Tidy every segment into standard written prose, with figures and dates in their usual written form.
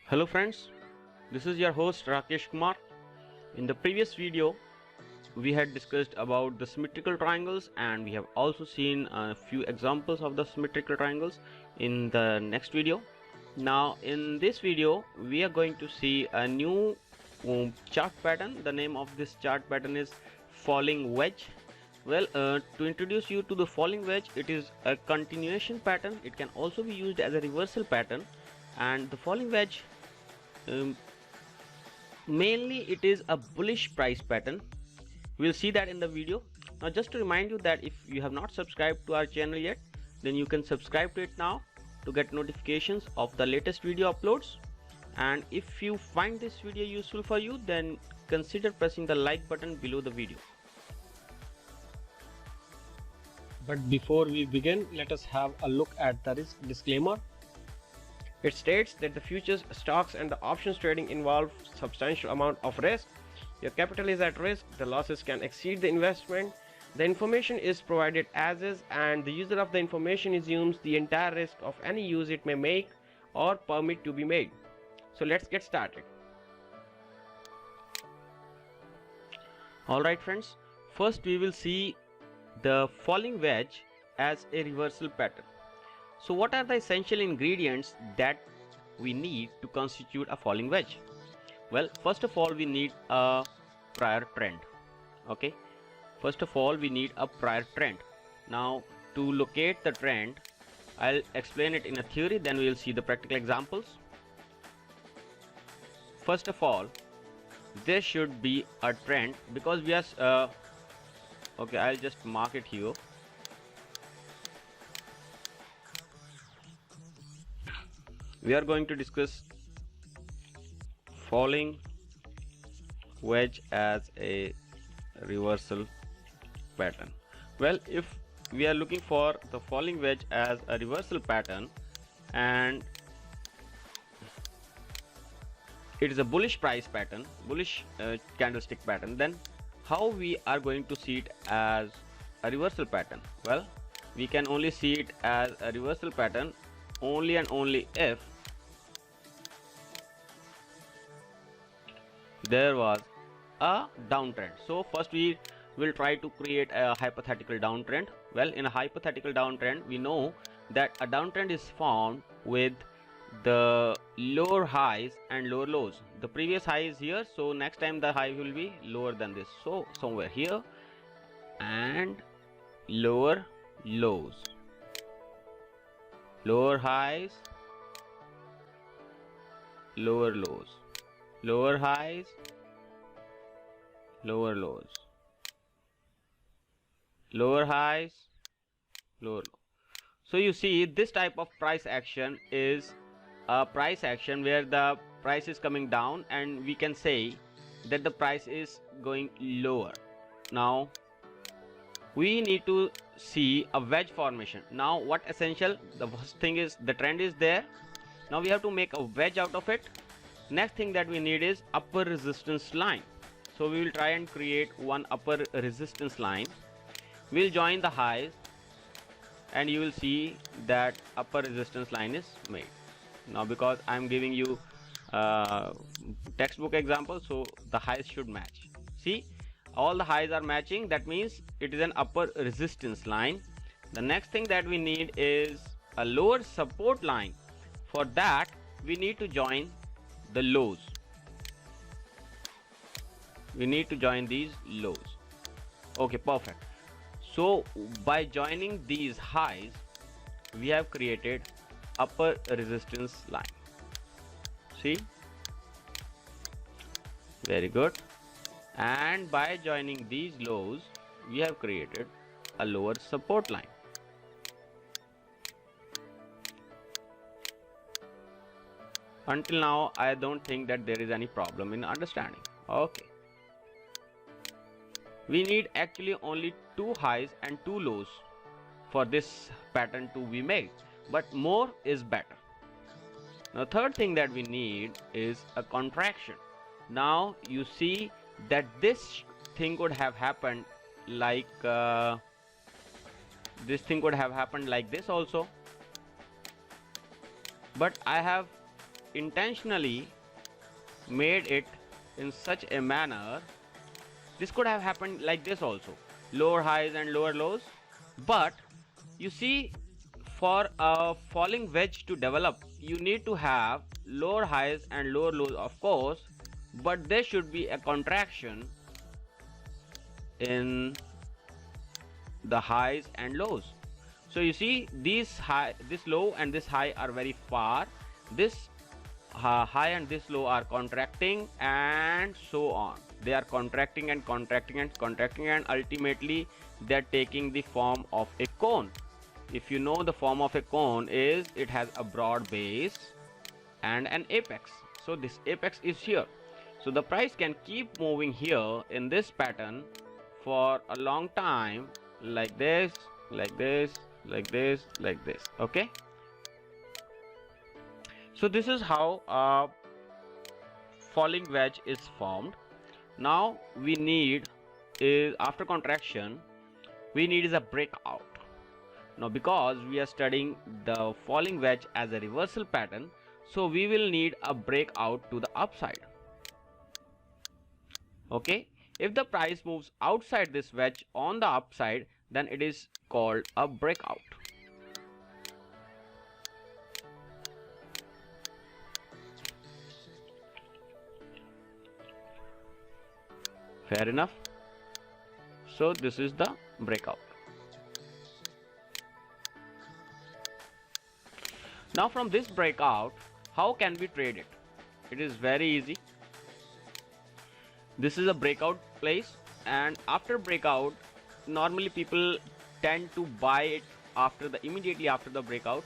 Hello friends, this is your host Rakesh Kumar. In the previous video, we had discussed about the symmetrical triangles and we have also seen a few examples of the symmetrical triangles in the next video. Now in this video, we are going to see a new chart pattern. The name of this chart pattern is falling wedge. To introduce you to the falling wedge, it is a continuation pattern. It can also be used as a reversal pattern, and the falling wedge um, mainly it is a bullish price pattern. We'll see that in the video. Now just to remind you that if you have not subscribed to our channel yet, then you can subscribe to it now to get notifications of the latest video uploads. And if you find this video useful for you, then consider pressing the like button below the video. But before we begin, let us have a look at the risk disclaimer. It states that the futures, stocks and the options trading involve substantial amount of risk. Your capital is at risk, the losses can exceed the investment. The information is provided as is and the user of the information assumes the entire risk of any use it may make or permit to be made. So let's get started. Alright friends, first we will see the falling wedge as a reversal pattern. So what are the essential ingredients that we need to constitute a falling wedge? Well, first of all, we need a prior trend. Okay, first of all we need a prior trend. Now to locate the trend, I'll explain it in a theory, then we will see the practical examples. First of all, there should be a trend because we are okay, I'll just mark it here. We are going to discuss falling wedge as a reversal pattern. Well, if we are looking for the falling wedge as a reversal pattern and it is a bullish price pattern, bullish candlestick pattern, then how we are going to see it as a reversal pattern? Well, we can only see it as a reversal pattern only and only if there was a downtrend. So first we will try to create a hypothetical downtrend. Well, in a hypothetical downtrend, we know that a downtrend is formed with the lower highs and lower lows. The previous high is here, so next time the high will be lower than this, so somewhere here, and lower lows, lower highs, lower lows, lower highs, lower lows, lower highs, lower low. So you see, this type of price action is a price action where the price is coming down and we can say that the price is going lower. Now we need to see a wedge formation. Now what essential, the first thing is the trend is there. Now we have to make a wedge out of it. Next thing that we need is upper resistance line. So we will try and create one upper resistance line. We'll join the highs and you will see that upper resistance line is made. Now because I'm giving you textbook example, so the highs should match. See, all the highs are matching, that means it is an upper resistance line. The next thing that we need is a lower support line. For that we need to join the lows. We need to join these lows. Okay, perfect. So by joining these highs, we have created upper resistance line. See, very good. And by joining these lows, we have created a lower support line. Until now, I don't think that there is any problem in understanding. Okay, we need actually only two highs and two lows for this pattern to be made, but more is better. Now third thing that we need is a contraction. Now you see that this thing could have happened like this thing could have happened like this also, but I have intentionally made it in such a manner. This could have happened like this also, lower highs and lower lows. But you see, for a falling wedge to develop, you need to have lower highs and lower lows, of course, but there should be a contraction in the highs and lows. So you see, this low and this high are very far. This high and this low are contracting, and so on. They are contracting and contracting and contracting, and ultimately they are taking the form of a cone. If you know, the form of a cone is it has a broad base and an apex. So this apex is here. So the price can keep moving here in this pattern for a long time, like this, like this, like this, like this. Okay, so this is how a falling wedge is formed. Now we need is, after contraction, we need is a breakout. Now because we are studying the falling wedge as a reversal pattern, so we will need a breakout to the upside. Okay, if the price moves outside this wedge on the upside, then it is called a breakout. Fair enough. So this is the breakout. Now from this breakout, how can we trade it? It is very easy. This is a breakout place, and after breakout, normally people tend to buy it immediately after the breakout,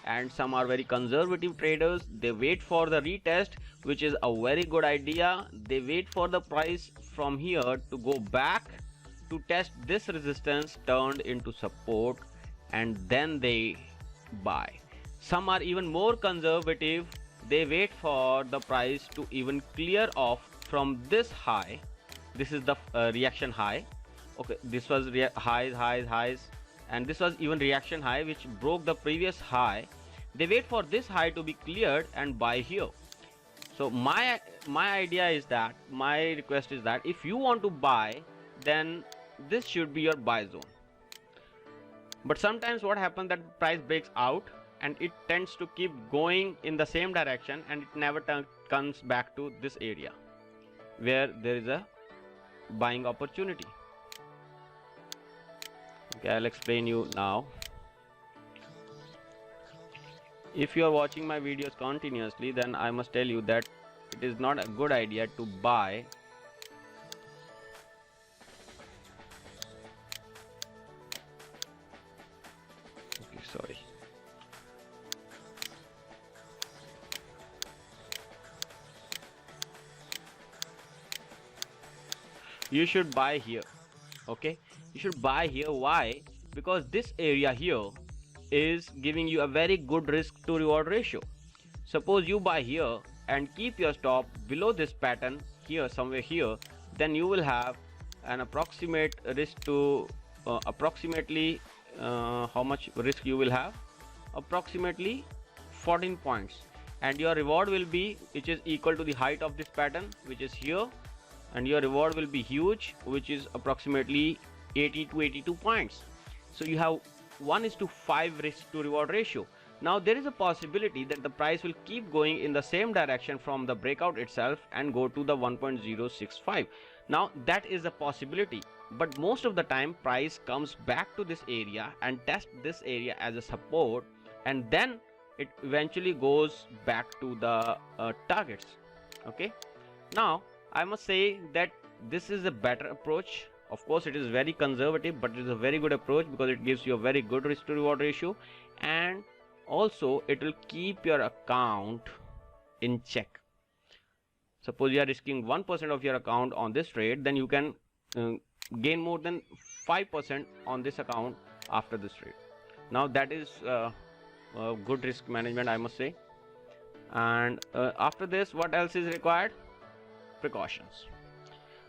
and some are very conservative traders. They wait for the retest, which is a very good idea. They wait for the price from here to go back to test this resistance turned into support, and then they buy. Some are even more conservative. They wait for the price to even clear off from this high. This is the reaction high. Okay, this was highs, and this was even reaction high which broke the previous high. They wait for this high to be cleared and buy here. So my idea is that, my request is that, if you want to buy, then this should be your buy zone. But sometimes what happens, that price breaks out and it tends to keep going in the same direction, and it never comes back to this area where there is a buying opportunity. Okay, I'll explain you now. If you are watching my videos continuously, then I must tell you that it is not a good idea to buy sorry. You should buy here. Okay, you should buy here. Why? Because this area here is giving you a very good risk to reward ratio. Suppose you buy here and keep your stop below this pattern here, somewhere here, then you will have an approximate risk to approximately how much risk you will have? Approximately 14 points, and your reward will be, which is equal to the height of this pattern, which is here, and your reward will be huge, which is approximately 80 to 82 points. So you have 1:5 risk to reward ratio. Now there is a possibility that the price will keep going in the same direction from the breakout itself and go to the 1.065. Now that is a possibility, but most of the time price comes back to this area and tests this area as a support, and then it eventually goes back to the targets. Okay, now I must say that this is a better approach. Of course it is very conservative, but it is a very good approach because it gives you a very good risk to reward ratio, and also it will keep your account in check. Suppose you are risking 1% of your account on this trade, then you can gain more than 5% on this account after this trade. Now that is good risk management, I must say. And after this, what else is required? Precautions.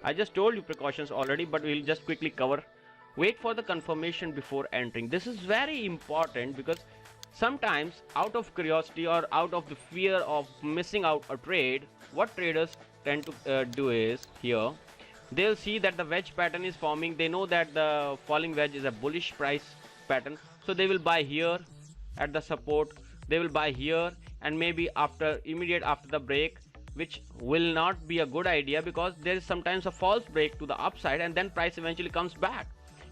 I just told you precautions already, but we'll just quickly cover. Wait for the confirmation before entering. This is very important because Sometimes out of curiosity or out of the fear of missing out a trade, what traders tend to do is here they'll see that the wedge pattern is forming. They know that the falling wedge is a bullish price pattern, so they will buy here at the support, they will buy here, and maybe immediate after the break, which will not be a good idea because there is sometimes a false break to the upside and then price eventually comes back.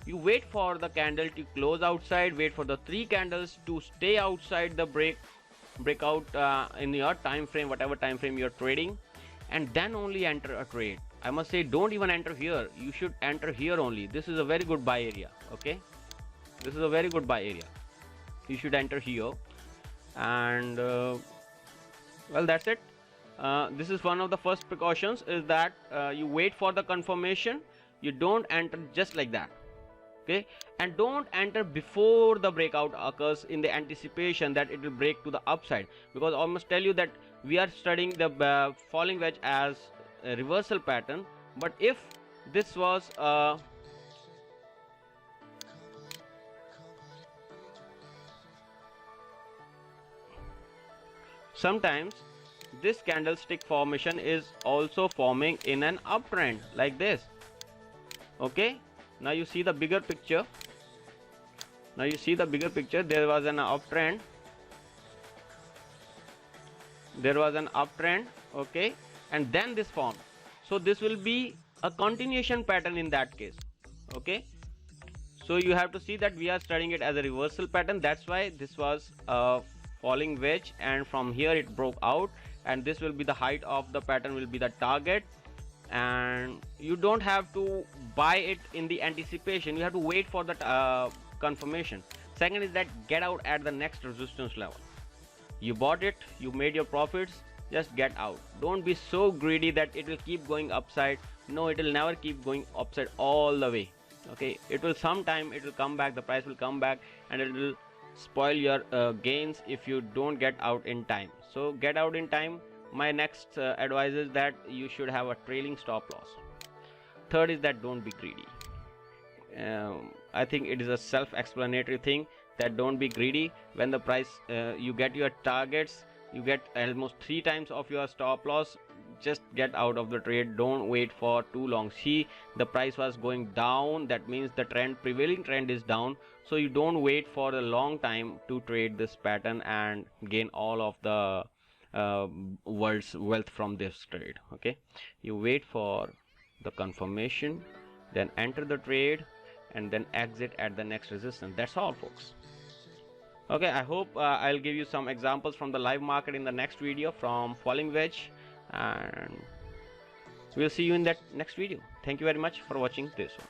You wait for the candle to close outside, wait for the 3 candles to stay outside the breakout in your time frame, whatever time frame you're trading, and then only enter a trade. I must say, don't even enter here. You should enter here only. This is a very good buy area. Okay, this is a very good buy area. You should enter here, and well, that's it. This is one of the first precautions, is that you wait for the confirmation. You don't enter just like that. Okay, and don't enter before the breakout occurs in the anticipation that it will break to the upside, because I must tell you that we are studying the falling wedge as a reversal pattern. But if this was sometimes this candlestick formation is also forming in an uptrend like this. Okay, now you see the bigger picture. There was an uptrend, okay, and then this formed. So this will be a continuation pattern in that case. Okay, so you have to see that we are studying it as a reversal pattern. That's why this was a falling wedge, and from here it broke out, and this will be the height of the pattern, will be the target. And you don't have to buy it in the anticipation, you have to wait for the confirmation. Second is that get out at the next resistance level. You bought it, you made your profits, just get out. Don't be so greedy that it will keep going upside. No, it will never keep going upside all the way. Okay, it will sometime, it will come back, the price will come back, and it will spoil your gains if you don't get out in time. So get out in time. My next advice is that you should have a trailing stop loss. Third is that don't be greedy. I think it is a self-explanatory thing that don't be greedy. When the price you get your targets, you get almost 3 times of your stop loss, just get out of the trade. Don't wait for too long. See, the price was going down, that means the prevailing trend is down, so you don't wait for a long time to trade this pattern and gain all of the world's wealth from this trade. Okay, you wait for the confirmation, then enter the trade, and then exit at the next resistance. That's all, folks. Okay, I hope I'll give you some examples from the live market in the next video from falling wedge, and we'll see you in that next video. Thank you very much for watching this one.